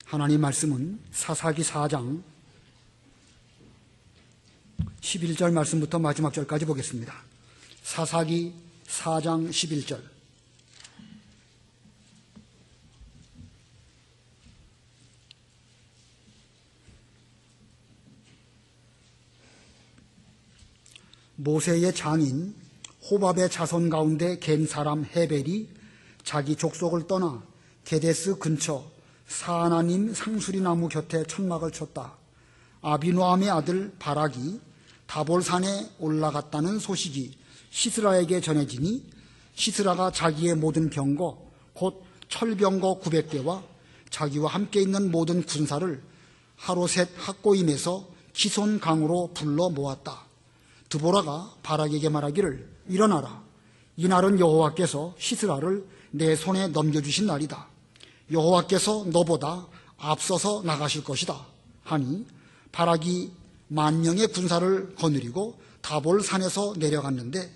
하나님 말씀은 사사기 4장 11절 말씀부터 마지막 절까지 보겠습니다. 사사기 4장 11절. 모세의 장인 호밥의 자손 가운데 겐 사람 헤벨이 자기 족속을 떠나 게데스 근처 사하나님 상수리 나무 곁에 천막을 쳤다. 아비노함의 아들 바락이 다볼산에 올라갔다는 소식이 시스라에게 전해지니 시스라가 자기의 모든 병거 곧 철병거 900대와 자기와 함께 있는 모든 군사를 하로셋 학고임에서 기손 강으로 불러 모았다. 드보라가 바락에게 말하기를 일어나라. 이날은 여호와께서 시스라를 내 손에 넘겨주신 날이다. 여호와께서 너보다 앞서서 나가실 것이다 하니 바락이 10,000명의 군사를 거느리고 다볼 산에서 내려갔는데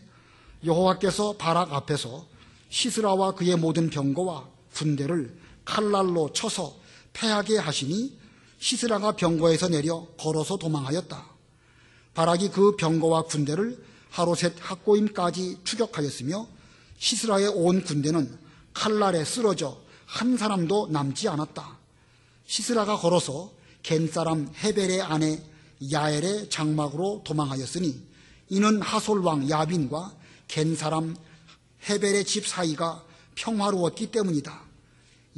여호와께서 바락 앞에서 시스라와 그의 모든 병거와 군대를 칼날로 쳐서 패하게 하시니 시스라가 병거에서 내려 걸어서 도망하였다. 바락이 그 병거와 군대를 하로셋 학고임까지 추격하였으며 시스라의 온 군대는 칼날에 쓰러져 한 사람도 남지 않았다. 시스라가 걸어서 겐 사람 헤벨의 아내 야엘의 장막으로 도망하였으니 이는 하솔 왕 야빈과 겐 사람 헤벨의 집 사이가 평화로웠기 때문이다.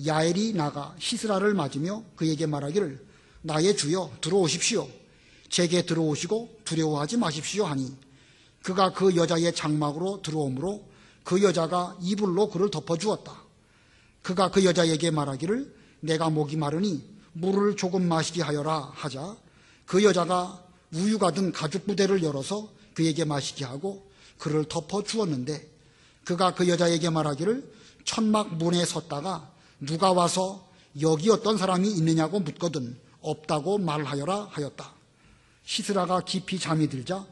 야엘이 나가 시스라를 맞으며 그에게 말하기를 나의 주여 들어오십시오. 제게 들어오시고 두려워하지 마십시오 하니 그가 그 여자의 장막으로 들어오므로 그 여자가 이불로 그를 덮어주었다. 그가 그 여자에게 말하기를 내가 목이 마르니 물을 조금 마시게 하여라 하자 그 여자가 우유가 든 가죽 부대를 열어서 그에게 마시게 하고 그를 덮어주었는데 그가 그 여자에게 말하기를 천막 문에 섰다가 누가 와서 여기 어떤 사람이 있느냐고 묻거든 없다고 말하여라 하였다. 시스라가 깊이 잠이 들자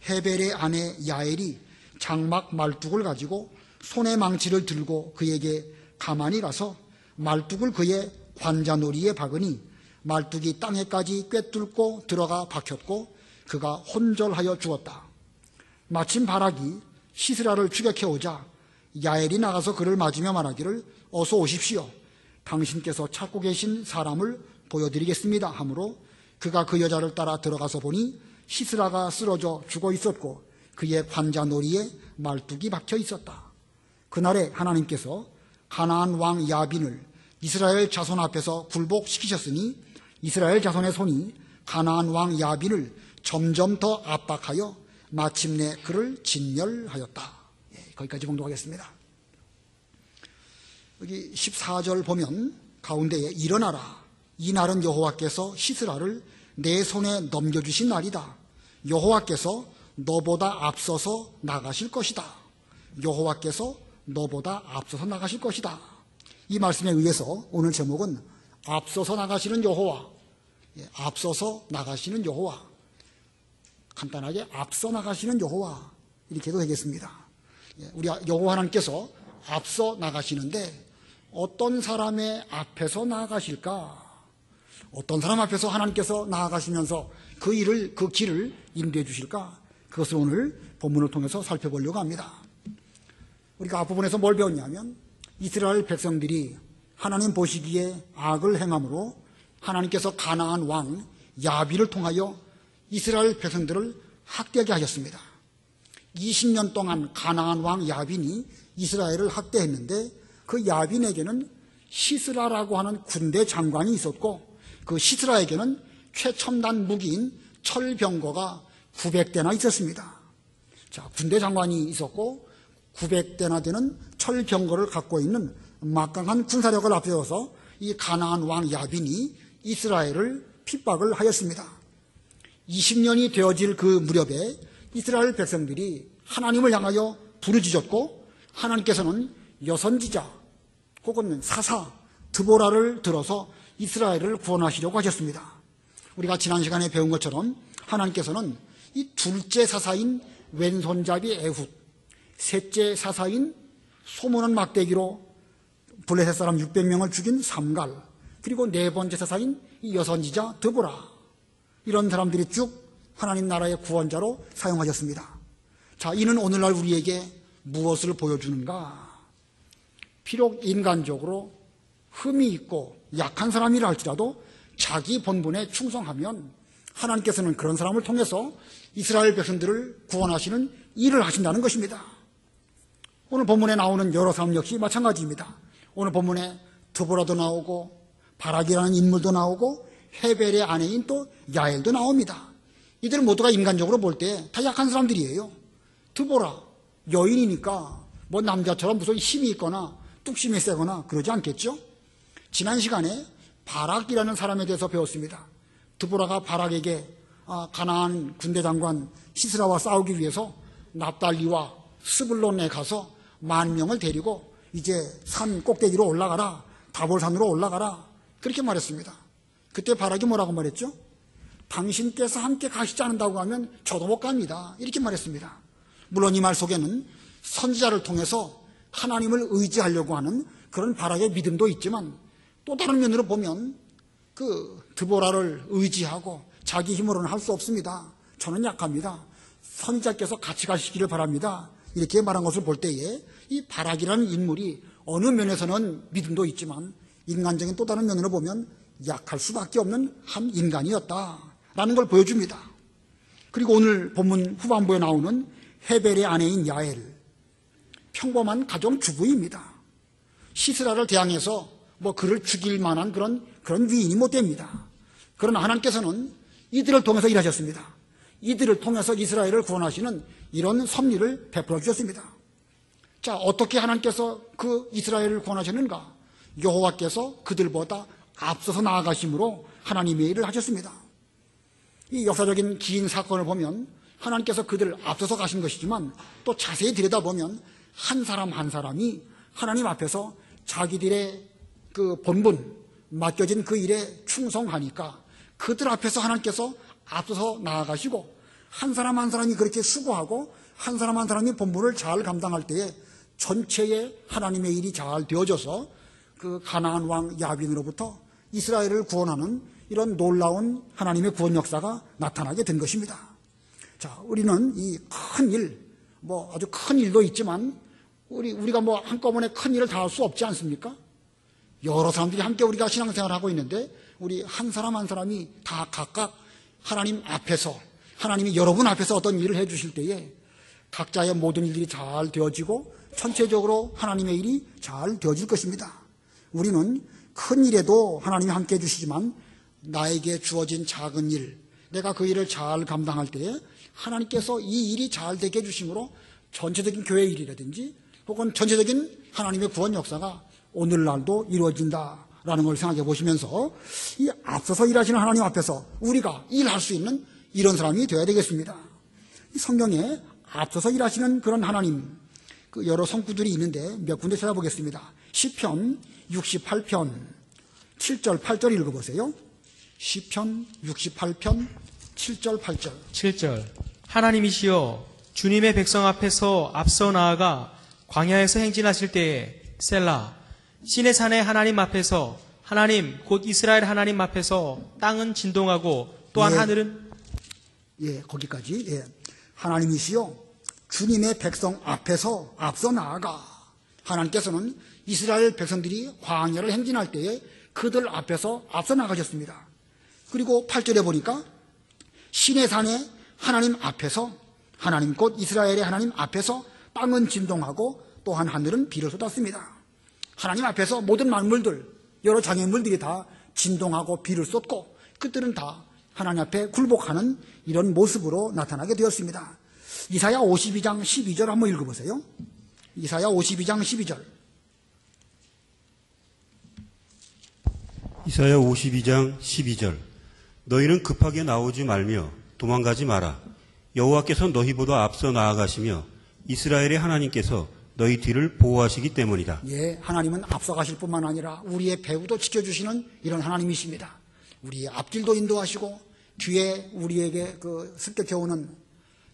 헤벨의 아내 야엘이 장막 말뚝을 가지고 손에 망치를 들고 그에게 가만히 가서 말뚝을 그의 관자놀이에 박으니 말뚝이 땅에까지 꿰뚫고 들어가 박혔고 그가 혼절하여 죽었다. 마침 바락이 시스라를 추격해 오자 야엘이 나가서 그를 맞으며 말하기를 어서 오십시오. 당신께서 찾고 계신 사람을 보여드리겠습니다 하므로 그가 그 여자를 따라 들어가서 보니 시스라가 쓰러져 죽어 있었고 그의 관자놀이에 말뚝이 박혀 있었다. 그날에 하나님께서 가나안 왕 야빈을 이스라엘 자손 앞에서 굴복시키셨으니 이스라엘 자손의 손이 가나안 왕 야빈을 점점 더 압박하여 마침내 그를 진멸하였다. 거기까지 봉독하겠습니다. 여기 14절 보면 가운데에 일어나라. 이 날은 여호와께서 시스라를 내 손에 넘겨주신 날이다. 여호와께서 너보다 앞서서 나가실 것이다. 여호와께서 너보다 앞서서 나가실 것이다. 이 말씀에 의해서 오늘 제목은 앞서서 나가시는 여호와, 앞서서 나가시는 여호와, 간단하게 앞서 나가시는 여호와 이렇게 해도 되겠습니다. 우리 여호와 하나님께서 앞서 나가시는데 어떤 사람의 앞에서 나아가실까? 어떤 사람 앞에서 하나님께서 나아가시면서 그 길을 인도해 주실까? 그것을 오늘 본문을 통해서 살펴보려고 합니다. 우리가 앞부분에서 뭘 배웠냐면 이스라엘 백성들이 하나님 보시기에 악을 행함으로 하나님께서 가나안 왕 야빈을 통하여 이스라엘 백성들을 학대하게 하셨습니다. 20년 동안 가나안 왕 야빈이 이스라엘을 학대했는데 그 야빈에게는 시스라라고 하는 군대 장관이 있었고 그 시스라에게는 최첨단 무기인 철병거가 900대나 있었습니다. 자, 군대 장관이 있었고 900대나 되는 철병거를 갖고 있는 막강한 군사력을 앞세워서 이 가나안 왕 야빈이 이스라엘을 핍박을 하였습니다. 20년이 되어질 그 무렵에 이스라엘 백성들이 하나님을 향하여 부르짖었고 하나님께서는 여선지자 혹은 사사 드보라를 들어서 이스라엘을 구원하시려고 하셨습니다. 우리가 지난 시간에 배운 것처럼 하나님께서는 이 둘째 사사인 왼손잡이 에훗, 셋째 사사인 소모는 막대기로 블레셋 사람 600명을 죽인 삼갈, 그리고 네 번째 사사인 이 여선지자 드보라, 이런 사람들이 쭉 하나님 나라의 구원자로 사용하셨습니다. 자, 이는 오늘날 우리에게 무엇을 보여주는가? 비록 인간적으로 흠이 있고 약한 사람이라 할지라도 자기 본분에 충성하면 하나님께서는 그런 사람을 통해서 이스라엘 백성들을 구원하시는 일을 하신다는 것입니다. 오늘 본문에 나오는 여러 사람 역시 마찬가지입니다. 오늘 본문에 드보라도 나오고 바락이라는 인물도 나오고 헤벨의 아내인 또 야엘도 나옵니다. 이들 모두가 인간적으로 볼 때 다 약한 사람들이에요. 드보라, 여인이니까 뭐 남자처럼 무슨 힘이 있거나 뚝심이 세거나 그러지 않겠죠? 지난 시간에 바락이라는 사람에 대해서 배웠습니다. 드보라가 바락에게 가나안 군대 장관 시스라와 싸우기 위해서 납달리와 스불론에 가서 10,000명을 데리고 이제 산 꼭대기로 올라가라, 다볼산으로 올라가라, 그렇게 말했습니다. 그때 바락이 뭐라고 말했죠? 당신께서 함께 가시지 않는다고 하면 저도 못 갑니다, 이렇게 말했습니다. 물론 이 말 속에는 선지자를 통해서 하나님을 의지하려고 하는 그런 바락의 믿음도 있지만, 또 다른 면으로 보면 그 드보라를 의지하고 자기 힘으로는 할 수 없습니다, 저는 약합니다, 선지자께서 같이 가시기를 바랍니다, 이렇게 말한 것을 볼 때에 이 바락이라는 인물이 어느 면에서는 믿음도 있지만 인간적인 또 다른 면으로 보면 약할 수밖에 없는 한 인간이었다라는 걸 보여줍니다. 그리고 오늘 본문 후반부에 나오는 헤벨의 아내인 야엘, 평범한 가정 주부입니다. 시스라를 대항해서 뭐 그를 죽일 만한 그런 위인이 못 됩니다. 그러나 하나님께서는 이들을 통해서 일하셨습니다. 이들을 통해서 이스라엘을 구원하시는 이런 섭리를 베풀어 주셨습니다. 자, 어떻게 하나님께서 그 이스라엘을 구원하셨는가? 여호와께서 그들보다 앞서서 나아가심으로 하나님의 일을 하셨습니다. 이 역사적인 긴 사건을 보면 하나님께서 그들 앞서서 가신 것이지만 또 자세히 들여다보면 한 사람 한 사람이 하나님 앞에서 자기들의 그 본분, 맡겨진 그 일에 충성하니까 그들 앞에서 하나님께서 앞서서 나아가시고, 한 사람 한 사람이 그렇게 수고하고 한 사람 한 사람이 본분을 잘 감당할 때에 전체의 하나님의 일이 잘 되어져서 그 가나안 왕 야빈으로부터 이스라엘을 구원하는 이런 놀라운 하나님의 구원 역사가 나타나게 된 것입니다. 자, 우리는 이 큰 일, 뭐 아주 큰 일도 있지만 우리가 뭐 한꺼번에 큰 일을 다 할 수 없지 않습니까? 여러 사람들이 함께 우리가 신앙생활을 하고 있는데 우리 한 사람 한 사람이 다 각각 하나님 앞에서, 하나님이 여러분 앞에서 어떤 일을 해 주실 때에 각자의 모든 일들이 잘 되어지고 전체적으로 하나님의 일이 잘 되어질 것입니다. 우리는 큰 일에도 하나님이 함께 해주시지만 나에게 주어진 작은 일, 내가 그 일을 잘 감당할 때에 하나님께서 이 일이 잘 되게 해주심으로 전체적인 교회 일이라든지 혹은 전체적인 하나님의 구원 역사가 오늘날도 이루어진다라는 걸 생각해 보시면서 이 앞서서 일하시는 하나님 앞에서 우리가 일할 수 있는 이런 사람이 되어야 되겠습니다. 이 성경에 앞서서 일하시는 그런 하나님, 그 여러 성구들이 있는데 몇 군데 찾아보겠습니다. 시편 68편 7절 8절 읽어보세요. 시편 68편 7절 8절. 7절. 하나님이시여 주님의 백성 앞에서 앞서 나아가 광야에서 행진하실 때에 셀라, 신의 산의 하나님 앞에서, 하나님 곧 이스라엘 하나님 앞에서 땅은 진동하고 또한 하늘은, 거기까지. 하나님이시여 주님의 백성 앞에서 앞서 나아가, 하나님께서는 이스라엘 백성들이 광야를 행진할 때에 그들 앞에서 앞서 나가셨습니다. 그리고 8절에 보니까 신의 산의 하나님 앞에서, 하나님 곧 이스라엘의 하나님 앞에서 땅은 진동하고 또한 하늘은 비를 쏟았습니다. 하나님 앞에서 모든 만물들, 여러 장애물들이 다 진동하고 비를 쏟고 그들은 다 하나님 앞에 굴복하는 이런 모습으로 나타나게 되었습니다. 이사야 52장 12절 한번 읽어보세요. 이사야 52장 12절. 이사야 52장 12절. 너희는 급하게 나오지 말며 도망가지 마라. 여호와께서 너희보다 앞서 나아가시며 이스라엘의 하나님께서 너희 뒤를 보호하시기 때문이다. 하나님은 앞서가실 뿐만 아니라 우리의 배후도 지켜주시는 이런 하나님이십니다. 우리의 앞길도 인도하시고 뒤에 우리에게 그 습격해오는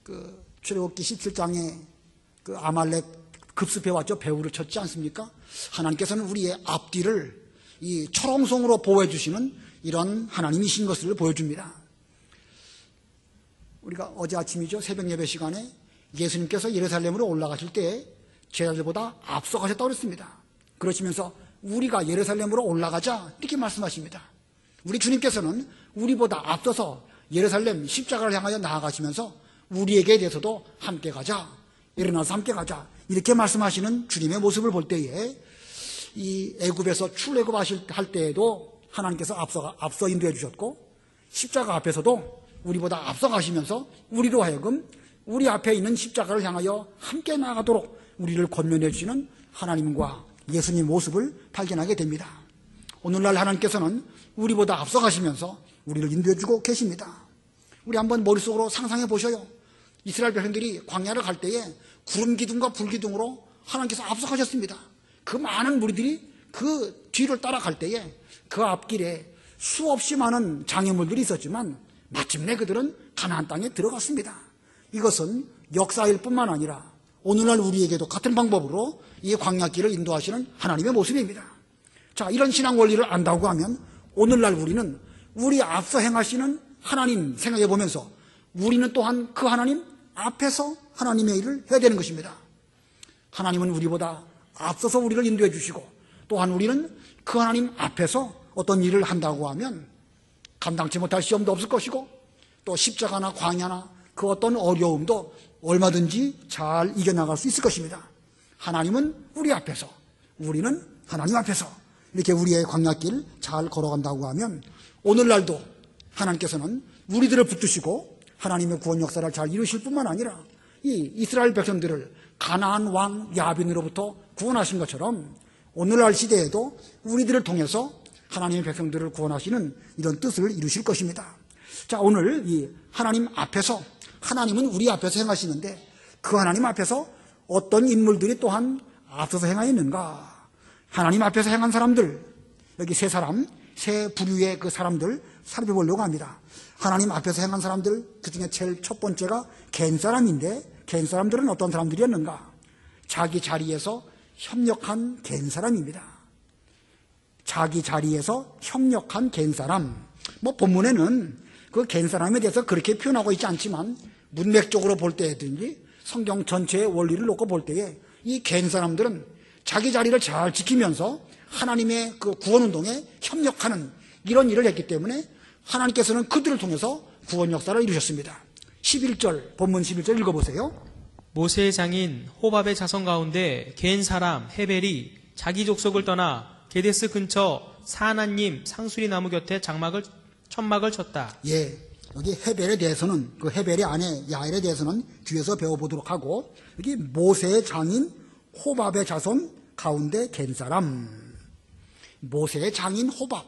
그 출애굽기 17장에 그 아말렉 급습해왔죠. 배후를 쳤지 않습니까? 하나님께서는 우리의 앞뒤를 이 초롱성으로 보호해 주시는 이런 하나님이신 것을 보여줍니다. 우리가 어제 아침이죠. 새벽 예배 시간에 예수님께서 예루살렘으로 올라가실 때 제자들보다 앞서가셨다고 그랬습니다. 그러시면서 우리가 예루살렘으로 올라가자 이렇게 말씀하십니다. 우리 주님께서는 우리보다 앞서서 예루살렘 십자가를 향하여 나아가시면서 우리에게 대해서도 함께 가자, 일어나서 함께 가자 이렇게 말씀하시는 주님의 모습을 볼 때에 이 애굽에서 출애굽할 때에도 하나님께서 앞서 인도해 주셨고 십자가 앞에서도 우리보다 앞서 가시면서 우리로 하여금 우리 앞에 있는 십자가를 향하여 함께 나아가도록 우리를 권면해 주시는 하나님과 예수님의 모습을 발견하게 됩니다. 오늘날 하나님께서는 우리보다 앞서 가시면서 우리를 인도해 주고 계십니다. 우리 한번 머릿속으로 상상해 보셔요. 이스라엘 백성들이 광야를 갈 때에 구름 기둥과 불 기둥으로 하나님께서 앞서 가셨습니다. 그 많은 무리들이 그 뒤를 따라갈 때에 그 앞길에 수없이 많은 장애물들이 있었지만 마침내 그들은 가나안 땅에 들어갔습니다. 이것은 역사일 뿐만 아니라 오늘날 우리에게도 같은 방법으로 이 광야길을 인도하시는 하나님의 모습입니다. 자, 이런 신앙 원리를 안다고 하면 오늘날 우리는 우리 앞서 행하시는 하나님 생각해 보면서 우리는 또한 그 하나님 앞에서 하나님의 일을 해야 되는 것입니다. 하나님은 우리보다 앞서서 우리를 인도해 주시고 또한 우리는 그 하나님 앞에서 어떤 일을 한다고 하면 감당치 못할 시험도 없을 것이고 또 십자가나 광야나 그 어떤 어려움도 얼마든지 잘 이겨나갈 수 있을 것입니다. 하나님은 우리 앞에서 우리는 하나님 앞에서 이렇게 우리의 광야길 잘 걸어간다고 하면 오늘날도 하나님께서는 우리들을 붙드시고 하나님의 구원 역사를 잘 이루실 뿐만 아니라 이 이스라엘 백성들을 가나안 왕 야빈으로부터 구원하신 것처럼 오늘날 시대에도 우리들을 통해서 하나님의 백성들을 구원하시는 이런 뜻을 이루실 것입니다. 자, 오늘 이 하나님 앞에서 하나님은 우리 앞에서 행하시는데 그 하나님 앞에서 어떤 인물들이 또한 앞서서 행하였는가? 하나님 앞에서 행한 사람들, 여기 세 사람, 세 부류의 그 사람들 살펴보려고 합니다. 하나님 앞에서 행한 사람들, 그 중에 제일 첫 번째가 겐 사람인데 겐 사람들은 어떤 사람들이었는가? 자기 자리에서 협력한 겐 사람입니다. 자기 자리에서 협력한 겐 사람. 본문에는 그 겐 사람에 대해서 그렇게 표현하고 있지 않지만 문맥적으로 볼 때든지 성경 전체의 원리를 놓고 볼 때에 이 겐 사람들은 자기 자리를 잘 지키면서 하나님의 그 구원 운동에 협력하는 이런 일을 했기 때문에 하나님께서는 그들을 통해서 구원 역사를 이루셨습니다. 11절, 본문 11절 읽어보세요. 모세의 장인 호밥의 자손 가운데 겐 사람 헤벨이 자기 족속을 떠나 게데스 근처 사하나님 상수리 나무 곁에 천막을 쳤다. 예, 여기 헤벨에 대해서는 그 헤벨의 아내 야엘에 대해서는 뒤에서 배워보도록 하고 여기 모세의 장인 호밥의 자손 가운데 겐 사람, 모세의 장인 호밥.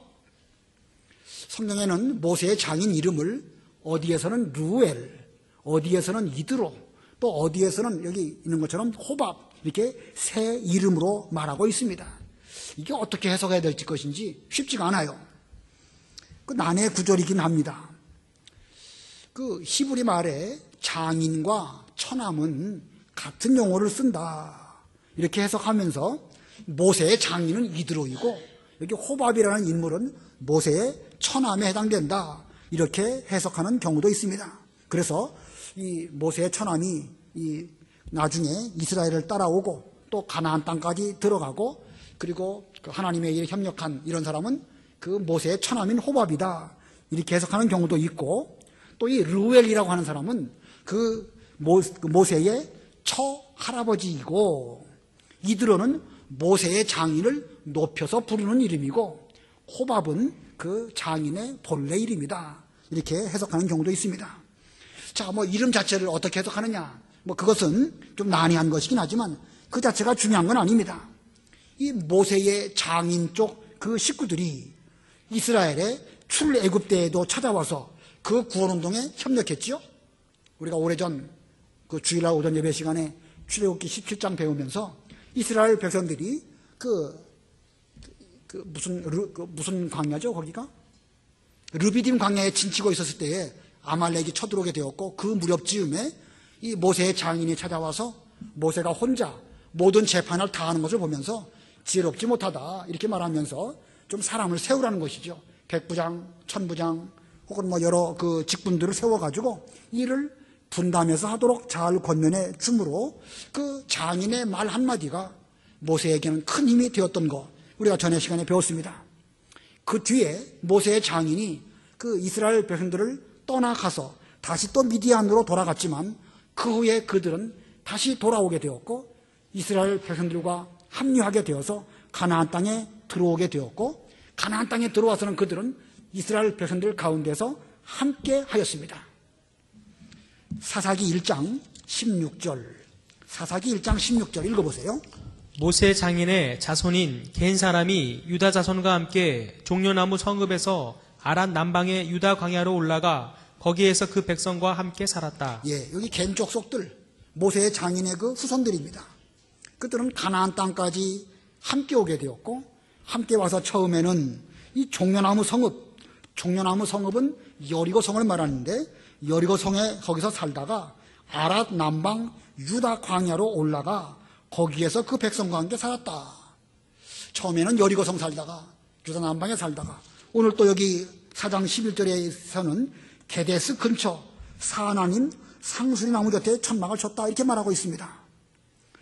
성경에는 모세의 장인 이름을 어디에서는 루엘, 어디에서는 이드로, 또 어디에서는 여기 있는 것처럼 호밥 이렇게 세 이름으로 말하고 있습니다. 이게 어떻게 해석해야 될지 것인지 쉽지가 않아요. 그 난해 구절이긴 합니다. 그 히브리 말에 장인과 처남은 같은 용어를 쓴다. 이렇게 해석하면서 모세의 장인은 이드로이고 여기 호밥이라는 인물은 모세의 처남에 해당된다. 이렇게 해석하는 경우도 있습니다. 그래서 이 모세의 처남이 이 나중에 이스라엘을 따라오고 또 가나안 땅까지 들어가고 그리고 그 하나님의 일에 협력한 이런 사람은 그 모세의 처남인 호밥이다. 이렇게 해석하는 경우도 있고 또 이 르우엘이라고 하는 사람은 그 모세의 처할아버지이고 이드로는 모세의 장인을 높여서 부르는 이름이고 호밥은 그 장인의 본래 이름이다. 이렇게 해석하는 경우도 있습니다. 자, 이름 자체를 어떻게 해석하느냐? 그것은 좀 난해한 것이긴 하지만 그 자체가 중요한 건 아닙니다. 이 모세의 장인 쪽 그 식구들이 이스라엘의 출애굽 때에도 찾아와서 그 구원 운동에 협력했지요. 우리가 오래전 그 주일날 오전 예배 시간에 출애굽기 17장 배우면서 이스라엘 백성들이 무슨 광야죠, 거기가? 르비딤 광야에 진치고 있었을 때에 아말렉이 쳐들어오게 되었고 그 무렵 즈음에 이 모세의 장인이 찾아와서 모세가 혼자 모든 재판을 다 하는 것을 보면서 지혜롭지 못하다 이렇게 말하면서 좀 사람을 세우라는 것이죠. 백부장, 천부장 혹은 뭐 여러 그 직분들을 세워가지고 일을 분담해서 하도록 잘 권면해 주므로 그 장인의 말 한마디가 모세에게는 큰 힘이 되었던 거 우리가 전에 시간에 배웠습니다. 그 뒤에 모세의 장인이 그 이스라엘 백성들을 떠나가서 다시 또 미디안으로 돌아갔지만 그 후에 그들은 다시 돌아오게 되었고 이스라엘 백성들과 합류하게 되어서 가나안 땅에 들어오게 되었고 가나안 땅에 들어와서는 그들은 이스라엘 백성들 가운데서 함께 하였습니다. 사사기 1장 16절 사사기 1장 16절 읽어보세요. 모세 장인의 자손인 겐 사람이 유다 자손과 함께 종려나무 성읍에서 아랏 남방의 유다 광야로 올라가 거기에서 그 백성과 함께 살았다. 예, 여기 겐 족속들 모세의 장인의 그 후손들입니다. 그들은 가나안 땅까지 함께 오게 되었고 함께 와서 처음에는 이 종려나무 성읍은 여리고 성을 말하는데 여리고 성에 거기서 살다가 아랏 남방 유다 광야로 올라가 거기에서 그 백성과 함께 살았다. 처음에는 여리고 성 살다가 유다 남방에 살다가 오늘 또 여기 4장 11절에서는 게데스 근처 사하나님 상수리 나무 곁에 천막을 쳤다 이렇게 말하고 있습니다.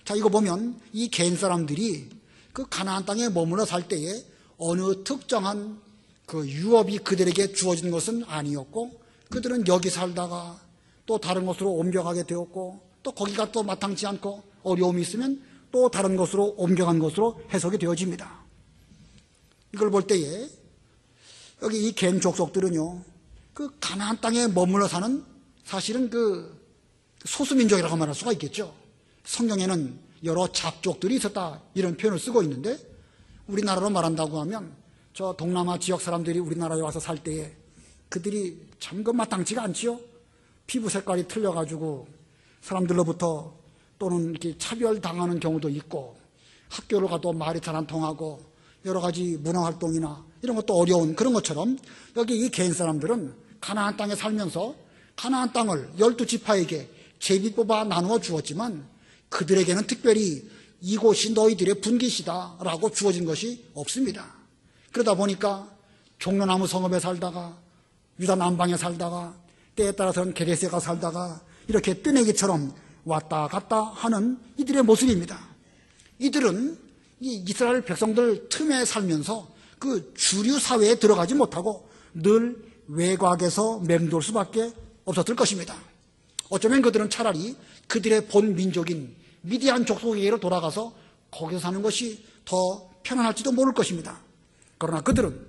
자, 이거 보면 이 겐 사람들이 그 가나안 땅에 머물러 살 때에 어느 특정한 그 유업이 그들에게 주어진 것은 아니었고 그들은 여기 살다가 또 다른 곳으로 옮겨가게 되었고 또 거기가 또 마땅치 않고 어려움이 있으면 또 다른 곳으로 옮겨간 것으로 해석이 되어집니다. 이걸 볼 때에 여기 이 겐 족속들은요 그 가나안 땅에 머물러 사는 사실은 그 소수민족이라고 말할 수가 있겠죠. 성경에는 여러 잡족들이 있었다 이런 표현을 쓰고 있는데 우리나라로 말한다고 하면 저 동남아 지역 사람들이 우리나라에 와서 살 때에 그들이 참 그 마땅치가 않지요. 피부 색깔이 틀려가지고 사람들로부터 또는 이렇게 차별당하는 경우도 있고 학교를 가도 말이 잘 안 통하고 여러 가지 문화활동이나 이런 것도 어려운 그런 것처럼 여기 이 겐 사람들은 가나안 땅에 살면서 가나안 땅을 12지파에게 제비 뽑아 나누어 주었지만 그들에게는 특별히 이곳이 너희들의 분깃이다라고 주어진 것이 없습니다. 그러다 보니까 종려나무 성읍에 살다가 유다 남방에 살다가 때에 따라서는 게데스에 살다가 이렇게 뜨내기처럼 왔다 갔다 하는 이들의 모습입니다. 이들은 이 이스라엘 백성들 틈에 살면서 그 주류 사회에 들어가지 못하고 늘 외곽에서 맴돌 수밖에 없었을 것입니다. 어쩌면 그들은 차라리 그들의 본 민족인 미디안 족속에게로 돌아가서 거기서 사는 것이 더 편안할지도 모를 것입니다. 그러나 그들은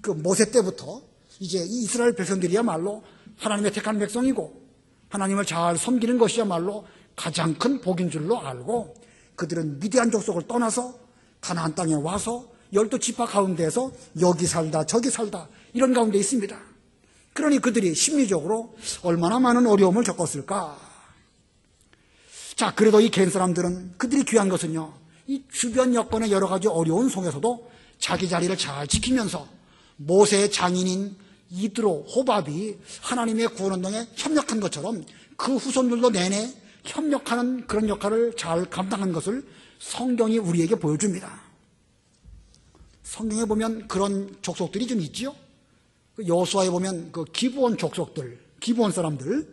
그 모세 때부터 이제 이 이스라엘 백성들이야말로 하나님의 택한 백성이고 하나님을 잘 섬기는 것이야말로 가장 큰 복인 줄로 알고 그들은 미디안 족속을 떠나서 가나안 땅에 와서 12지파 가운데에서 여기 살다 저기 살다 이런 가운데 있습니다. 그러니 그들이 심리적으로 얼마나 많은 어려움을 겪었을까. 자, 그래도 이 겐 사람들은 그들이 귀한 것은요 이 주변 여건의 여러 가지 어려운 속에서도 자기 자리를 잘 지키면서 모세의 장인인 이드로 호밥이 하나님의 구원운동에 협력한 것처럼 그 후손들도 내내 협력하는 그런 역할을 잘 감당한 것을 성경이 우리에게 보여줍니다. 성경에 보면 그런 족속들이 좀 있지요. 여호수아에 보면 그 기브온 족속들, 기브온 사람들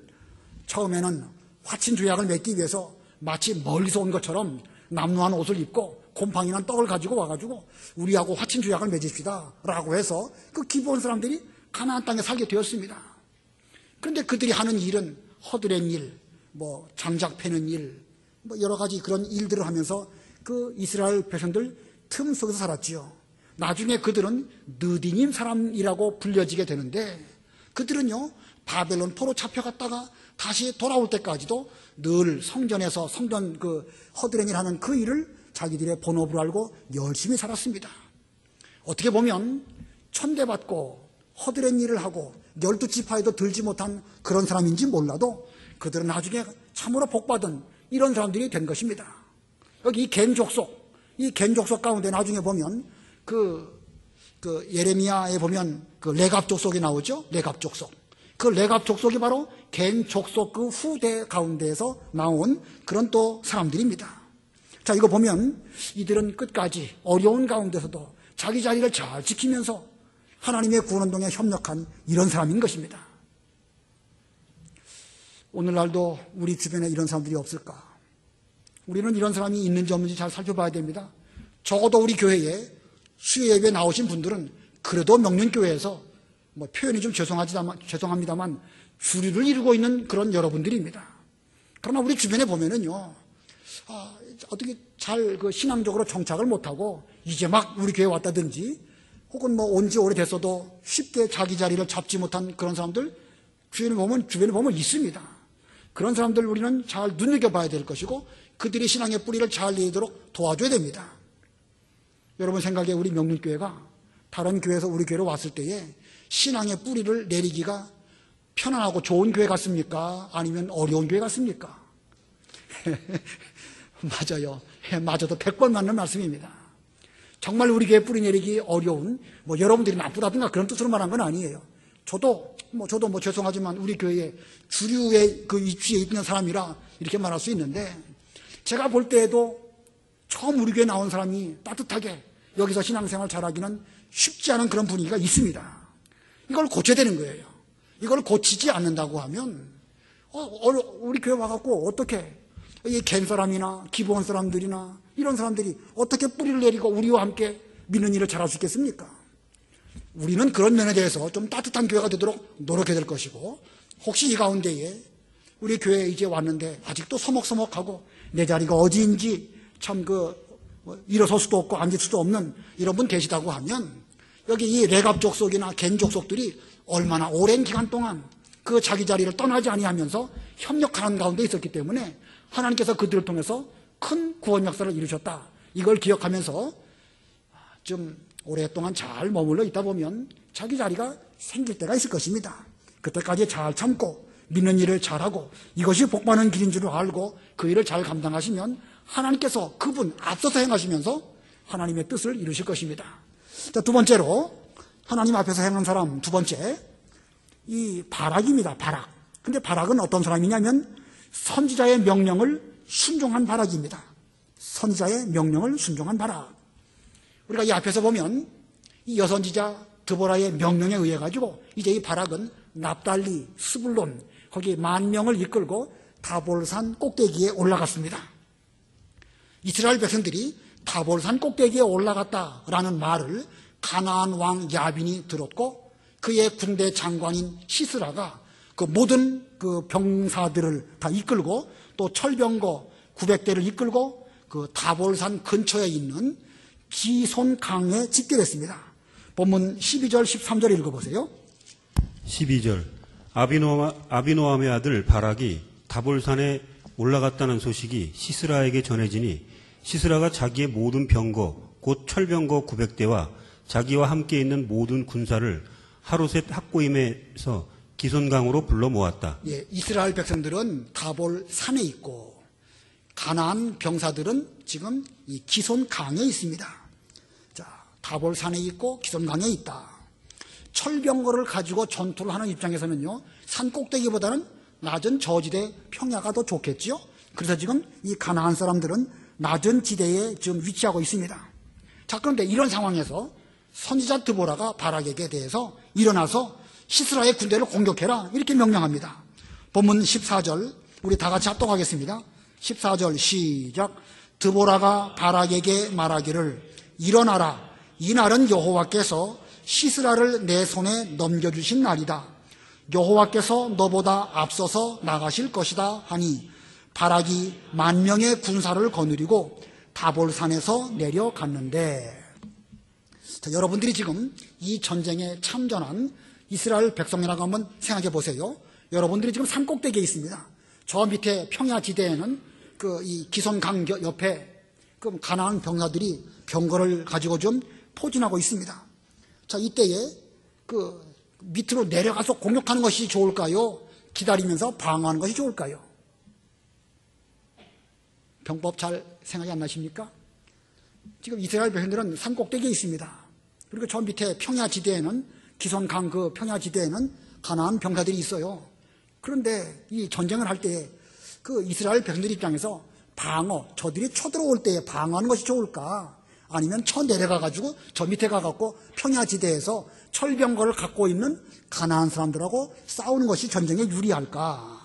처음에는 화친 조약을 맺기 위해서 마치 멀리서 온 것처럼 남루한 옷을 입고 곰팡이난 떡을 가지고 와가지고 우리하고 화친 조약을 맺읍시다 라고 해서 그 기브온 사람들이 가나안 땅에 살게 되었습니다. 그런데 그들이 하는 일은 허드렛 일, 뭐 장작 패는 일, 뭐 여러 가지 그런 일들을 하면서 그 이스라엘 백성들 틈 속에서 살았지요. 나중에 그들은 느디님 사람이라고 불려지게 되는데 그들은요 바벨론 포로 잡혀갔다가 다시 돌아올 때까지도 늘 성전에서 성전 그 허드렛 일 하는 그 일을 자기들의 본업으로 알고 열심히 살았습니다. 어떻게 보면 천대받고 허드렛 일을 하고 12지파에도 들지 못한 그런 사람인지 몰라도 그들은 나중에 참으로 복받은 이런 사람들이 된 것입니다. 여기 이 겐 족속 가운데 나중에 보면 그 예레미야에 보면 그 레갑 족속이 나오죠. 레갑 족속. 그 레갑 족속이 바로 겐 족속 그 후대 가운데에서 나온 그런 또 사람들입니다. 자, 이거 보면 이들은 끝까지 어려운 가운데서도 자기 자리를 잘 지키면서 하나님의 구원운동에 협력한 이런 사람인 것입니다. 오늘날도 우리 주변에 이런 사람들이 없을까? 우리는 이런 사람이 있는지 없는지 잘 살펴봐야 됩니다. 적어도 우리 교회에 수요 예배에 나오신 분들은 그래도 명륜교회에서 표현이 좀 죄송합니다만 주류를 이루고 있는 그런 여러분들입니다. 그러나 우리 주변에 보면은요, 어떻게 잘 신앙적으로 정착을 못하고 이제 막 우리 교회에 왔다든지 혹은 온 지 오래됐어도 쉽게 자기 자리를 잡지 못한 그런 사람들 주변에 보면 있습니다. 그런 사람들 우리는 잘 눈여겨봐야 될 것이고 그들이 신앙의 뿌리를 잘 내도록 도와줘야 됩니다. 여러분 생각에 우리 명륜교회가 다른 교회에서 우리 교회로 왔을 때에 신앙의 뿌리를 내리기가 편안하고 좋은 교회 같습니까? 아니면 어려운 교회 같습니까? 맞아요. 맞아도 100번 맞는 말씀입니다. 정말 우리 교회 뿌리 내리기 어려운, 여러분들이 나쁘다든가 그런 뜻으로 말한 건 아니에요. 저도 죄송하지만 우리 교회에 주류의 그 위치에 있는 사람이라 이렇게 말할 수 있는데, 제가 볼 때에도 처음 우리 교회에 나온 사람이 따뜻하게 여기서 신앙생활 잘하기는 쉽지 않은 그런 분위기가 있습니다. 이걸 고쳐야 되는 거예요. 이걸 고치지 않는다고 하면 우리 교회 와갖고 어떻게 이 갠 사람이나 기부원 사람들이나 이런 사람들이 어떻게 뿌리를 내리고 우리와 함께 믿는 일을 잘할 수 있겠습니까? 우리는 그런 면에 대해서 좀 따뜻한 교회가 되도록 노력해야 될 것이고, 혹시 이 가운데에 우리 교회에 이제 왔는데 아직도 서먹서먹하고 내 자리가 어디인지 참 일어설 수도 없고 앉을 수도 없는 이런 분 계시다고 하면, 여기 이 레갑 족속이나 갠 족속들이 얼마나 오랜 기간 동안 그 자기 자리를 떠나지 아니하면서 협력하는 가운데 있었기 때문에 하나님께서 그들을 통해서 큰 구원 역사를 이루셨다. 이걸 기억하면서 좀 오랫동안 잘 머물러 있다 보면 자기 자리가 생길 때가 있을 것입니다. 그때까지 잘 참고 믿는 일을 잘하고 이것이 복받는 길인 줄 알고 그 일을 잘 감당하시면 하나님께서 그분 앞서서 행하시면서 하나님의 뜻을 이루실 것입니다. 자, 두 번째로 하나님 앞에서 행한 사람 두 번째, 이 바락입니다. 바락. 근데 바락은 어떤 사람이냐면 선지자의 명령을 순종한 바락입니다. 선지자의 명령을 순종한 바락. 우리가 이 앞에서 보면 이 여선지자 드보라의 명령에 의해 가지고 이제 이 바락은 납달리, 스불론 거기 10,000명을 이끌고 다볼산 꼭대기에 올라갔습니다. 이스라엘 백성들이 다볼산 꼭대기에 올라갔다라는 말을 가나안 왕 야빈이 들었고 그의 군대 장관인 시스라가 그 모든 그 병사들을 다 이끌고 또 철병거 900대를 이끌고 그 다볼산 근처에 있는 기손 강에 집결했습니다. 본문 12절 13절 읽어보세요. 12절 아비노함의 아들 바락이 다볼산에 올라갔다는 소식이 시스라에게 전해지니 시스라가 자기의 모든 병거 곧 철병거 900대와 자기와 함께 있는 모든 군사를 하루셋 학고임에서 기손강으로 불러 모았다. 예, 이스라엘 백성들은 다볼산에 있고 가나안 병사들은 지금 이 기손강에 있습니다. 자, 다볼산에 있고 기손강에 있다. 철병거를 가지고 전투를 하는 입장에서는요, 산 꼭대기보다는 낮은 저지대 평야가 더 좋겠지요. 그래서 지금 이 가나안 사람들은 낮은 지대에 지금 위치하고 있습니다. 자, 그런데 이런 상황에서 선지자 드보라가 바락에게 대해서 일어나서 시스라의 군대를 공격해라 이렇게 명령합니다. 본문 14절 우리 다 같이 합독하겠습니다. 14절 시작. 드보라가 바락에게 말하기를 일어나라. 이날은 여호와께서 시스라를 내 손에 넘겨주신 날이다. 여호와께서 너보다 앞서서 나가실 것이다 하니 바락이 10,000명의 군사를 거느리고 다볼산에서 내려갔는데, 자, 여러분들이 지금 이 전쟁에 참전한 이스라엘 백성이라고 한번 생각해 보세요. 여러분들이 지금 산 꼭대기에 있습니다. 저 밑에 평야지대에는 이 기손강 옆에 그 가나안 병사들이 병거를 가지고 좀 포진하고 있습니다. 자, 이때에 그 밑으로 내려가서 공격하는 것이 좋을까요? 기다리면서 방어하는 것이 좋을까요? 병법 잘 생각이 안 나십니까? 지금 이스라엘 백성들은 산 꼭대기에 있습니다. 그리고 저 밑에 평야지대에는 기손강 그 평야지대에는 가나안 병사들이 있어요. 그런데 이 전쟁을 할 때 그 이스라엘 백성들 입장에서 저들이 쳐들어올 때 방어하는 것이 좋을까? 아니면 쳐 내려가가지고 저 밑에 가갖고 평야지대에서 철병거를 갖고 있는 가나안 사람들하고 싸우는 것이 전쟁에 유리할까?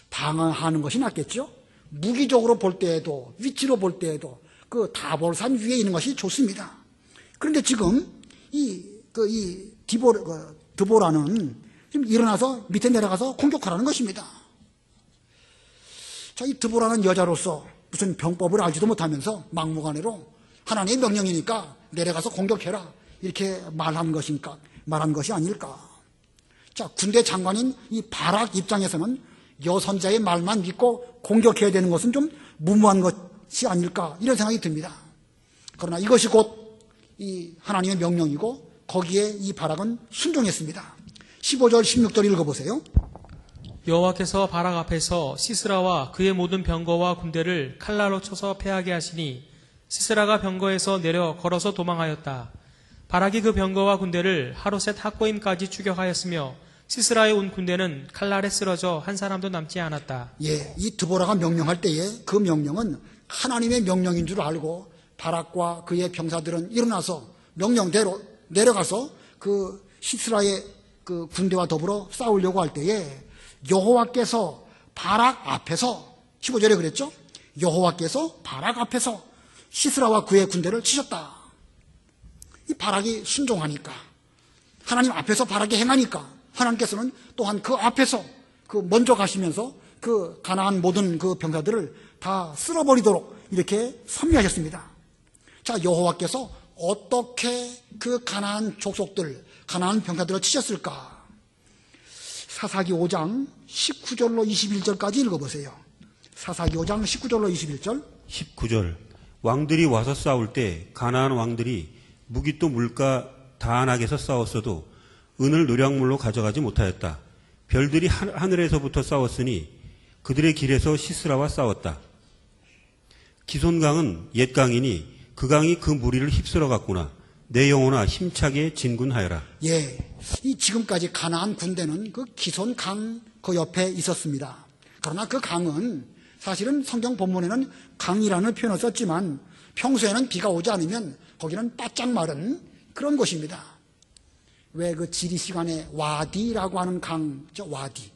방어하는 것이 낫겠죠? 무기적으로 볼 때에도, 위치로 볼 때에도 그 다볼산 위에 있는 것이 좋습니다. 그런데 지금 드보라는 지금 일어나서 밑에 내려가서 공격하라는 것입니다. 자, 이 드보라는 여자로서 무슨 병법을 알지도 못하면서 막무가내로 하나님의 명령이니까 내려가서 공격해라 이렇게 말한 것이 아닐까. 자, 군대 장관인 이 바락 입장에서는 여선자의 말만 믿고 공격해야 되는 것은 좀 무모한 것이 아닐까 이런 생각이 듭니다. 그러나 이것이 곧 이 하나님의 명령이고 거기에 이 바락은 순종했습니다. 15절 16절 읽어보세요. 여호와께서 바락 앞에서 시스라와 그의 모든 병거와 군대를 칼날로 쳐서 패하게 하시니 시스라가 병거에서 내려 걸어서 도망하였다. 바락이 그 병거와 군대를 하루셋 학고임까지 추격하였으며 시스라의 온 군대는 칼날에 쓰러져 한 사람도 남지 않았다. 예, 이 드보라가 명령할 때에 그 명령은 하나님의 명령인 줄 알고 바락과 그의 병사들은 일어나서 명령대로 내려가서 그 시스라의 그 군대와 더불어 싸우려고 할 때에 여호와께서 바락 앞에서 15절에 그랬죠? 여호와께서 바락 앞에서 시스라와 그의 군대를 치셨다. 이 바락이 순종하니까 하나님 앞에서 바락이 행하니까 하나님께서는 또한 그 앞에서 그 먼저 가시면서 그 가나안 모든 그 병사들을 다 쓸어버리도록 이렇게 섭리하셨습니다. 자, 여호와께서 어떻게 그 가나안 족속들, 가나안 병사들을 치셨을까? 사사기 5장 19절로 21절까지 읽어보세요. 사사기 5장 19절로 21절. 19절 왕들이 와서 싸울 때 가나안 왕들이 무기또 물가 다안악에서 싸웠어도 은을 노략물로 가져가지 못하였다. 별들이 하늘에서부터 싸웠으니 그들의 길에서 시스라와 싸웠다. 기손강은 옛 강이니 그 강이 그 무리를 휩쓸어 갔구나. 내 영혼아 힘차게 진군하여라. 예, 이 지금까지 가나안 군대는 그 기손 강 그 옆에 있었습니다. 그러나 그 강은 사실은 성경 본문에는 강이라는 표현을 썼지만 평소에는 비가 오지 않으면 거기는 바짝 마른 그런 곳입니다. 왜 그 지리 시간에 와디라고 하는 강, 저 와디,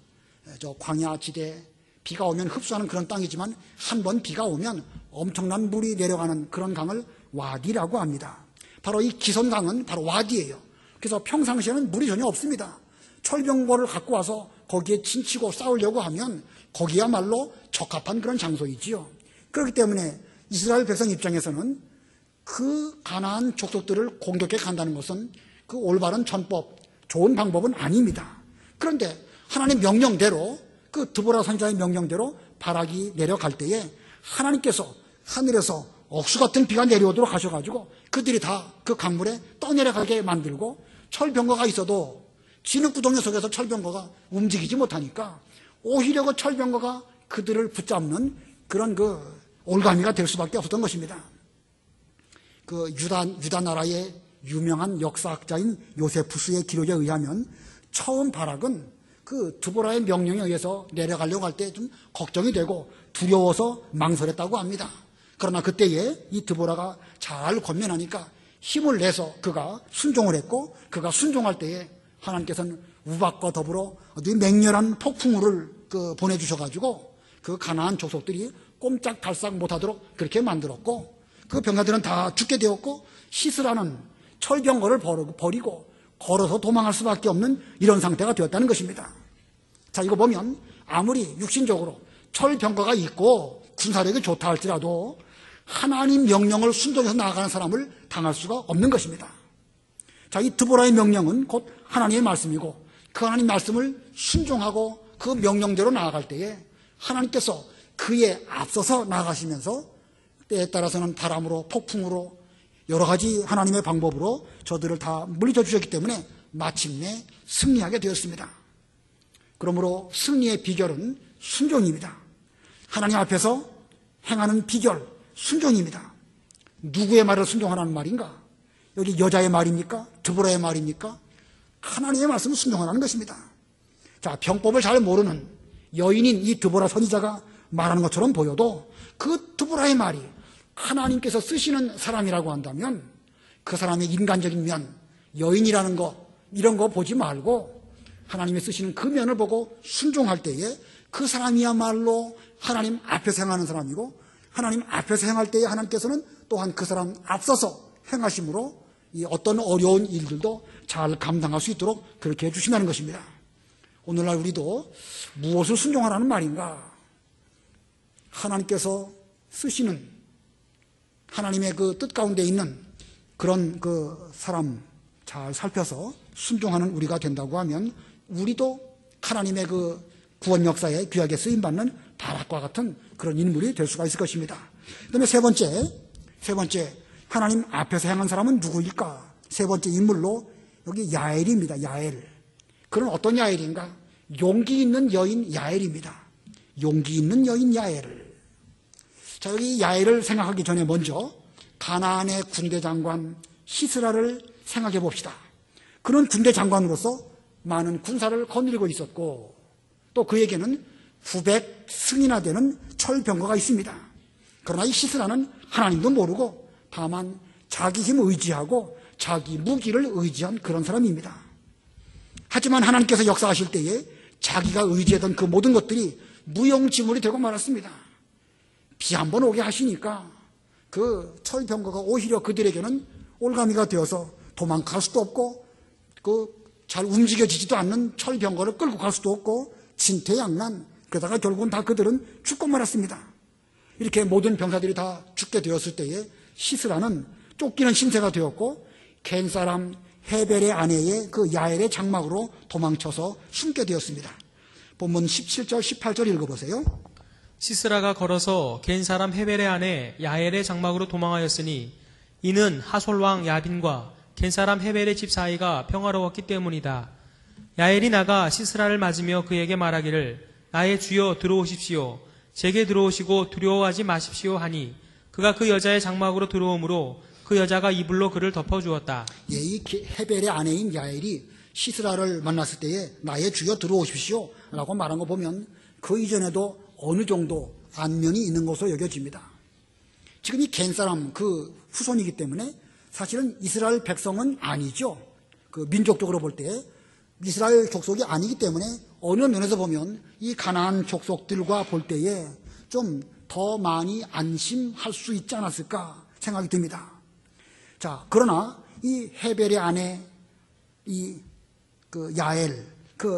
저 광야 지대 비가 오면 흡수하는 그런 땅이지만 한 번 비가 오면 엄청난 물이 내려가는 그런 강을 와디라고 합니다. 바로 이 기손강은 바로 와디예요. 그래서 평상시에는 물이 전혀 없습니다. 철병거를 갖고 와서 거기에 진치고 싸우려고 하면 거기야말로 적합한 그런 장소이지요. 그렇기 때문에 이스라엘 백성 입장에서는 그 가나안 족속들을 공격해 간다는 것은 그 올바른 전법, 좋은 방법은 아닙니다. 그런데 하나님 명령대로 그 드보라 선지자의 명령대로 바락이 내려갈 때에 하나님께서 하늘에서 억수 같은 비가 내려오도록 하셔가지고 그들이 다 그 강물에 떠내려가게 만들고 철병거가 있어도 진흙구덩이 속에서 철병거가 움직이지 못하니까 오히려 그 철병거가 그들을 붙잡는 그런 그 올가미가 될 수밖에 없었던 것입니다. 그 유다 나라의 유명한 역사학자인 요세푸스의 기록에 의하면 처음 바락은 그 드보라의 명령에 의해서 내려가려고 할 때 좀 걱정이 되고 두려워서 망설였다고 합니다. 그러나 그때에 이 드보라가 잘 권면하니까 힘을 내서 그가 순종을 했고 그가 순종할 때에 하나님께서는 우박과 더불어 어디 맹렬한 폭풍우를 보내주셔가지고 그 가나안 족속들이 꼼짝달싹 못하도록 그렇게 만들었고 그 병사들은 다 죽게 되었고 시스라는 철병거를 버리고 걸어서 도망할 수밖에 없는 이런 상태가 되었다는 것입니다. 자, 이거 보면 아무리 육신적으로 철병거가 있고 군사력이 좋다 할지라도 하나님 명령을 순종해서 나아가는 사람을 당할 수가 없는 것입니다. 자, 이 드보라의 명령은 곧 하나님의 말씀이고 그 하나님 말씀을 순종하고 그 명령대로 나아갈 때에 하나님께서 그에 앞서서 나아가시면서 때에 따라서는 바람으로 폭풍으로 여러 가지 하나님의 방법으로 저들을 다 물리쳐 주셨기 때문에 마침내 승리하게 되었습니다. 그러므로 승리의 비결은 순종입니다. 하나님 앞에서 행하는 비결, 순종입니다. 누구의 말을 순종하라는 말인가? 여기 여자의 말입니까? 드보라의 말입니까? 하나님의 말씀을 순종하라는 것입니다. 자, 병법을 잘 모르는 여인인 이 드보라 선지자가 말하는 것처럼 보여도 그 드보라의 말이 하나님께서 쓰시는 사람이라고 한다면 그 사람의 인간적인 면, 여인이라는 거 이런 거 보지 말고 하나님이 쓰시는 그 면을 보고 순종할 때에 그 사람이야말로 하나님 앞에서 행하는 사람이고 하나님 앞에서 행할 때에 하나님께서는 또한 그 사람 앞서서 행하심으로 이 어떤 어려운 일들도 잘 감당할 수 있도록 그렇게 해주신다는 것입니다. 오늘날 우리도 무엇을 순종하라는 말인가? 하나님께서 쓰시는 하나님의 그 뜻 가운데 있는 그런 그 사람 잘 살펴서 순종하는 우리가 된다고 하면 우리도 하나님의 그 구원 역사에 귀하게 쓰임받는 바락과 같은 그런 인물이 될 수가 있을 것입니다. 그다음에 세 번째 하나님 앞에서 행한 사람은 누구일까? 세 번째 인물로 여기 야엘입니다. 야엘. 그런 어떤 야엘인가? 용기 있는 여인 야엘입니다. 용기 있는 여인 야엘. 자, 여기 야엘을 생각하기 전에 먼저 가나안의 군대 장관 시스라를 생각해 봅시다. 그는 군대 장관으로서 많은 군사를 거느리고 있었고 또 그에게는 900승이나 되는 철병거가 있습니다. 그러나 이 시스라는 하나님도 모르고 다만 자기 힘 의지하고 자기 무기를 의지한 그런 사람입니다. 하지만 하나님께서 역사하실 때에 자기가 의지하던 그 모든 것들이 무용지물이 되고 말았습니다. 비 한 번 오게 하시니까 그 철병거가 오히려 그들에게는 올가미가 되어서 도망갈 수도 없고 그 잘 움직여지지도 않는 철병거를 끌고 갈 수도 없고 진퇴양난, 그러다가 결국은 다 그들은 죽고 말았습니다. 이렇게 모든 병사들이 다 죽게 되었을 때에 시스라는 쫓기는 신세가 되었고 겐 사람 헤벨의 아내의 그 야엘의 장막으로 도망쳐서 숨게 되었습니다. 본문 17절 18절 읽어보세요. 시스라가 걸어서 겐 사람 헤벨의 아내 야엘의 장막으로 도망하였으니 이는 하솔 왕 야빈과 겐 사람 헤벨의 집 사이가 평화로웠기 때문이다. 야엘이 나가 시스라를 맞으며 그에게 말하기를 나의 주여 들어오십시오. 제게 들어오시고 두려워하지 마십시오 하니 그가 그 여자의 장막으로 들어오므로 그 여자가 이불로 그를 덮어주었다. 예, 이 헤벨의 아내인 야엘이 시스라를 만났을 때에 나의 주여 들어오십시오 라고 말한 거 보면 그 이전에도 어느 정도 안면이 있는 것으로 여겨집니다. 지금 이 겐 사람 그 후손이기 때문에 사실은 이스라엘 백성은 아니죠. 그 민족적으로 볼 때 이스라엘 족속이 아니기 때문에 어느 면에서 보면 이 가나안 족속들과 볼 때에 좀 더 많이 안심할 수 있지 않았을까 생각이 듭니다. 자, 그러나 이 헤벨의 아내 이 그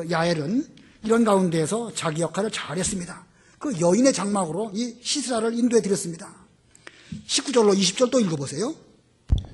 야엘은 이런 가운데에서 자기 역할을 잘했습니다. 그 여인의 장막으로 이 시스라를 인도해 드렸습니다. 19절로 20절 또 읽어보세요.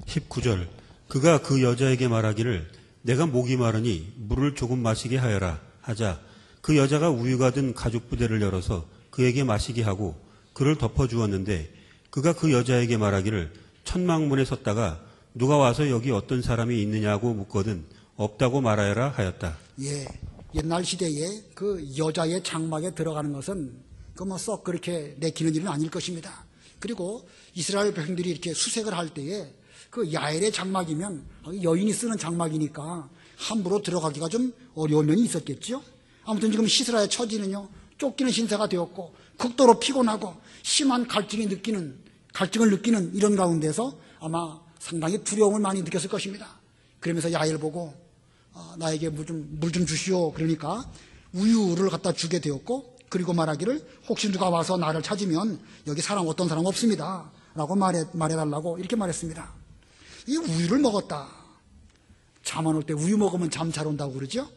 19절 그가 그 여자에게 말하기를 내가 목이 마르니 물을 조금 마시게 하여라 하자 그 여자가 우유가 든 가죽 부대를 열어서 그에게 마시게 하고 그를 덮어주었는데 그가 그 여자에게 말하기를 천막문에 섰다가 누가 와서 여기 어떤 사람이 있느냐고 묻거든 없다고 말하여라 하였다. 예, 옛날 시대에 그 여자의 장막에 들어가는 것은 그 뭐 썩 그렇게 내키는 일은 아닐 것입니다. 그리고 이스라엘 백성들이 이렇게 수색을 할 때에 그 야엘의 장막이면 여인이 쓰는 장막이니까 함부로 들어가기가 좀 어려운 면이 있었겠죠. 아무튼 지금 시스라의 처지는요, 쫓기는 신세가 되었고 극도로 피곤하고 심한 갈증을 느끼는 이런 가운데서 아마 상당히 두려움을 많이 느꼈을 것입니다. 그러면서 야엘 보고 나에게 물 좀 주시오. 그러니까 우유를 갖다 주게 되었고 그리고 말하기를 혹시 누가 와서 나를 찾으면 여기 어떤 사람 없습니다 라고 말해달라고 이렇게 말했습니다. 이 우유를 먹었다. 잠 안 올 때 우유 먹으면 잠 잘 온다고 그러죠.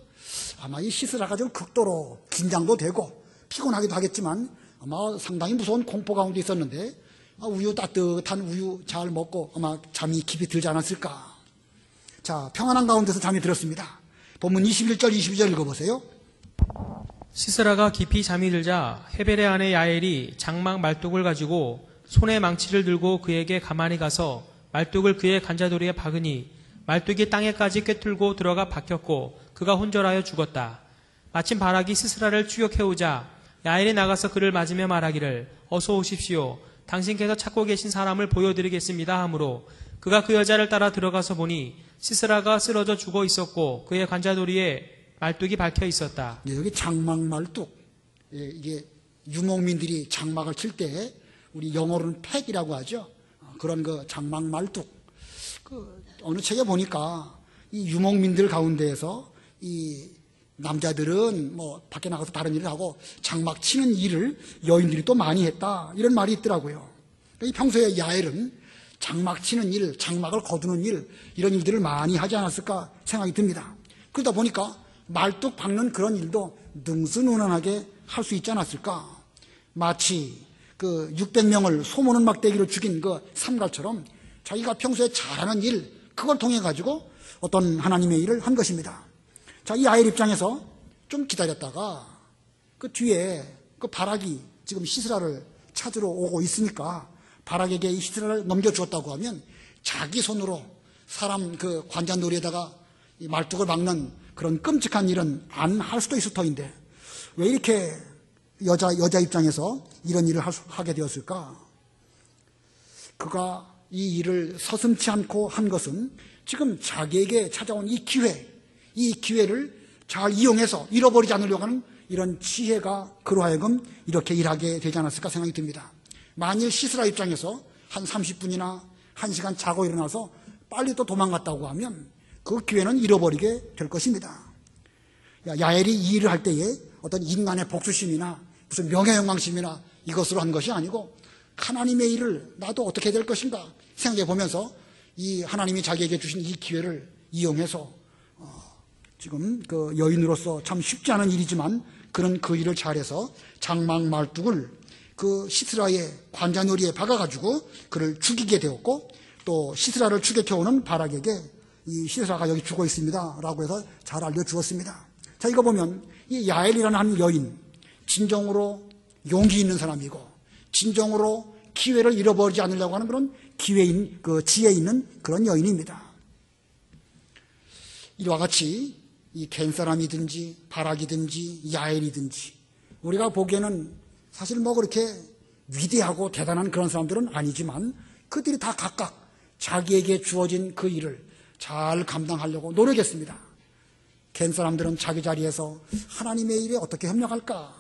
아마 이 시스라가 좀 극도로 긴장도 되고 피곤하기도 하겠지만 아마 상당히 무서운 공포 가운데 있었는데 따뜻한 우유 잘 먹고 아마 잠이 깊이 들지 않았을까. 자, 평안한 가운데서 잠이 들었습니다. 본문 21절 22절 읽어보세요. 시스라가 깊이 잠이 들자 헤벨의 아내 야엘이 장막 말뚝을 가지고 손에 망치를 들고 그에게 가만히 가서 말뚝을 그의 간자도리에 박으니 말뚝이 땅에까지 꿰뚫고 들어가 박혔고 그가 혼절하여 죽었다. 마침 바락이 시스라를 추격해오자 야엘이 나가서 그를 맞으며 말하기를 어서 오십시오. 당신께서 찾고 계신 사람을 보여드리겠습니다 하므로 그가 그 여자를 따라 들어가서 보니 시스라가 쓰러져 죽어 있었고 그의 관자도리에 말뚝이 박혀 있었다. 여기 장막 말뚝. 이게 유목민들이 장막을 칠 때 우리 영어로는 팩이라고 하죠. 그런 그 장막 말뚝, 어느 책에 보니까 이 유목민들 가운데에서 이 남자들은 뭐 밖에 나가서 다른 일을 하고 장막 치는 일을 여인들이 또 많이 했다, 이런 말이 있더라고요. 이 평소에 야엘은 장막 치는 일, 장막을 거두는 일, 이런 일들을 많이 하지 않았을까 생각이 듭니다. 그러다 보니까 말뚝 박는 그런 일도 능수능란하게 할 수 있지 않았을까. 마치 그 600명을 소모는 막대기로 죽인 그 삼갈처럼 자기가 평소에 잘하는 일, 그걸 통해 가지고 어떤 하나님의 일을 한 것입니다. 자, 이 야엘 입장에서 좀 기다렸다가 그 뒤에 그 바락이 지금 시스라를 찾으러 오고 있으니까 바락에게 이 시스라를 넘겨주었다고 하면 자기 손으로 사람 그 관자놀이에다가 이 말뚝을 막는 그런 끔찍한 일은 안 할 수도 있을 터인데 왜 이렇게 여자 입장에서 이런 일을 하게 되었을까? 그가 이 일을 서슴지 않고 한 것은 지금 자기에게 찾아온 이 기회를 잘 이용해서 잃어버리지 않으려고 하는 이런 지혜가 그로 하여금 이렇게 일하게 되지 않았을까 생각이 듭니다. 만일 시스라 입장에서 한 30분이나 1시간 자고 일어나서 빨리 또 도망갔다고 하면 그 기회는 잃어버리게 될 것입니다. 야엘이 이 일을 할 때에 어떤 인간의 복수심이나 무슨 명예영광심이나 이것으로 한 것이 아니고 하나님의 일을 나도 어떻게 될 것인가 생각해 보면서 이 하나님이 자기에게 주신 이 기회를 이용해서 지금 그 여인으로서 참 쉽지 않은 일이지만 그는 그 일을 잘해서 장막 말뚝을 그 시스라의 관자놀이에 박아가지고 그를 죽이게 되었고 또 시스라를 추격해오는 바락에게 이 시스라가 여기 죽어 있습니다 라고 해서 잘 알려주었습니다. 자, 이거 보면 이 야엘이라는 한 여인, 진정으로 용기 있는 사람이고 진정으로 기회를 잃어버리지 않으려고 하는 그런 지혜 있는 그런 여인입니다. 이와 같이 이 겐 사람이든지 바락이든지 야엘이든지 우리가 보기에는 사실 뭐 그렇게 위대하고 대단한 그런 사람들은 아니지만 그들이 다 각각 자기에게 주어진 그 일을 잘 감당하려고 노력했습니다. 겐 사람들은 자기 자리에서 하나님의 일에 어떻게 협력할까?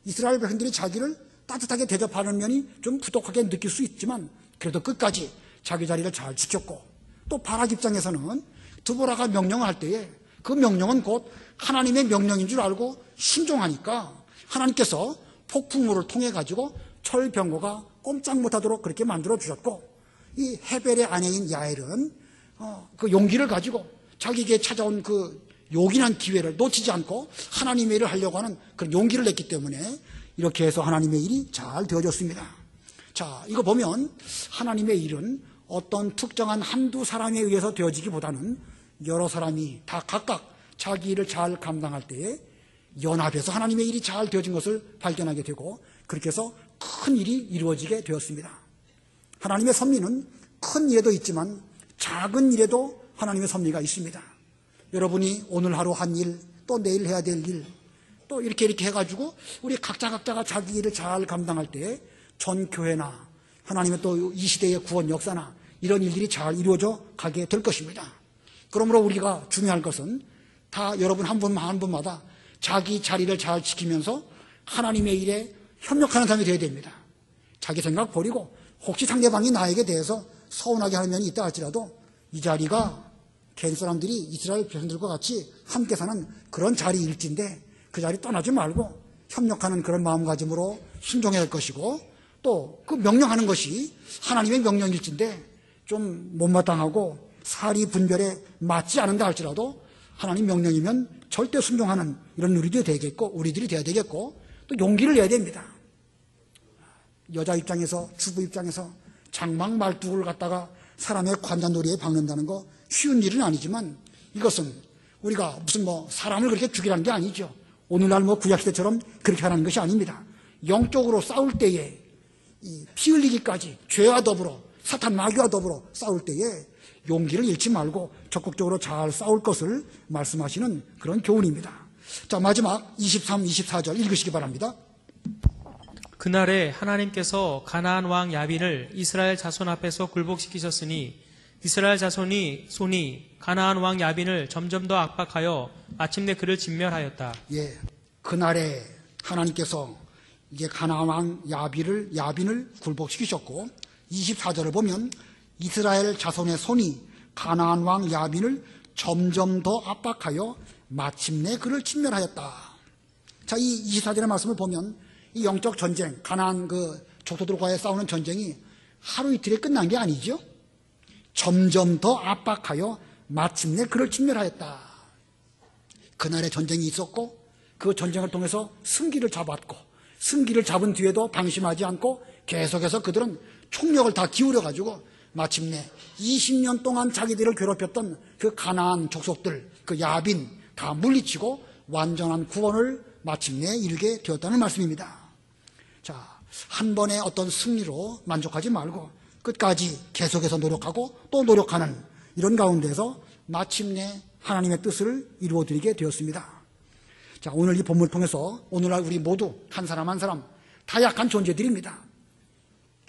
이스라엘 백성들이 자기를 따뜻하게 대접하는 면이 좀 부족하게 느낄 수 있지만 그래도 끝까지 자기 자리를 잘 지켰고 또 바락 입장에서는 드보라가 명령을 할 때에 그 명령은 곧 하나님의 명령인 줄 알고 순종하니까 하나님께서 폭풍우를 통해 가지고 철병거가 꼼짝 못하도록 그렇게 만들어 주셨고 이 헤벨의 아내인 야엘은 그 용기를 가지고 자기에게 찾아온 그 요긴한 기회를 놓치지 않고 하나님의 일을 하려고 하는 그런 용기를 냈기 때문에 이렇게 해서 하나님의 일이 잘 되어졌습니다. 자, 이거 보면 하나님의 일은 어떤 특정한 한두 사람에 의해서 되어지기보다는 여러 사람이 다 각각 자기 일을 잘 감당할 때에 연합해서 하나님의 일이 잘 되어진 것을 발견하게 되고 그렇게 해서 큰 일이 이루어지게 되었습니다. 하나님의 섭리는 큰 일에도 있지만 작은 일에도 하나님의 섭리가 있습니다. 여러분이 오늘 하루 한 일, 또 내일 해야 될 일, 또 이렇게 해가지고 우리 각자가 자기 일을 잘 감당할 때에 전 교회나 하나님의 또 이 시대의 구원 역사나 이런 일들이 잘 이루어져 가게 될 것입니다. 그러므로 우리가 중요할 것은 다 여러분 한 분마다 자기 자리를 잘 지키면서 하나님의 일에 협력하는 사람이 되어야 됩니다. 자기 생각 버리고 혹시 상대방이 나에게 대해서 서운하게 하는 면이 있다 할지라도 이 자리가 겐 사람들이 이스라엘 백성들과 같이 함께 사는 그런 자리일진데 그 자리 떠나지 말고 협력하는 그런 마음가짐으로 순종해야 할 것이고 또 그 명령하는 것이 하나님의 명령일진데 좀 못마땅하고 사리 분별에 맞지 않는다 할지라도 하나님 명령이면 절대 순종하는 이런 우리들이 되겠고 우리들이 돼야 되겠고 또 용기를 내야 됩니다. 여자 입장에서 주부 입장에서 장막 말뚝을 갖다가 사람의 관자놀이에 박는다는 거 쉬운 일은 아니지만 이것은 우리가 무슨 뭐 사람을 그렇게 죽이라는 게 아니죠. 오늘날 뭐 구약시대처럼 그렇게 하는 것이 아닙니다. 영적으로 싸울 때에 이 피 흘리기까지 죄와 더불어 사탄 마귀와 더불어 싸울 때에 용기를 잃지 말고 적극적으로 잘 싸울 것을 말씀하시는 그런 교훈입니다. 자, 마지막 23, 24절 읽으시기 바랍니다. 그날에 하나님께서 가나안 왕 야빈을 이스라엘 자손 앞에서 굴복시키셨으니 이스라엘 자손이 손이 가나안 왕 야빈을 점점 더 압박하여 마침내 그를 진멸하였다. 예, 그날에 하나님께서 이제 가나안 왕 야빈을 굴복시키셨고 24절을 보면 이스라엘 자손의 손이 가나안 왕 야빈을 점점 더 압박하여 마침내 그를 진멸하였다. 자, 이 24절의 말씀을 보면 이 영적 전쟁, 가나안 그 족속들과의 싸우는 전쟁이 하루 이틀에 끝난 게 아니죠. 점점 더 압박하여 마침내 그를 진멸하였다. 그날의 전쟁이 있었고 그 전쟁을 통해서 승기를 잡았고 승기를 잡은 뒤에도 방심하지 않고 계속해서 그들은 총력을 다 기울여가지고 마침내 20년 동안 자기들을 괴롭혔던 그 가나안 족속들, 그 야빈 다 물리치고 완전한 구원을 마침내 이루게 되었다는 말씀입니다. 자, 한 번의 어떤 승리로 만족하지 말고 끝까지 계속해서 노력하고 또 노력하는 이런 가운데서 마침내 하나님의 뜻을 이루어드리게 되었습니다. 자, 오늘 이 본문을 통해서 오늘날 우리 모두 한 사람 한 사람 다 약한 존재들입니다.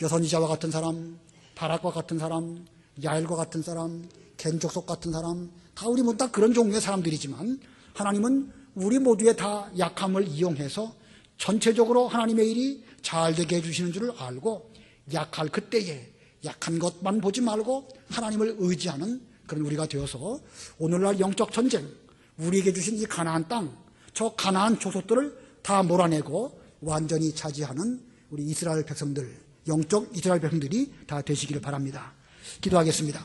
여선지자와 같은 사람, 바락과 같은 사람, 야엘과 같은 사람, 겐족속 같은 사람, 다 우리 모두 다 그런 종류의 사람들이지만 하나님은 우리 모두의 다 약함을 이용해서 전체적으로 하나님의 일이 잘 되게 해주시는 줄을 알고 약할 그때에 약한 것만 보지 말고 하나님을 의지하는 그런 우리가 되어서 오늘날 영적 전쟁, 우리에게 주신 이 가나안 땅, 저 가나안 족속들을 다 몰아내고 완전히 차지하는 우리 이스라엘 백성들, 영적 이스라엘 백성들이 다 되시기를 바랍니다. 기도하겠습니다.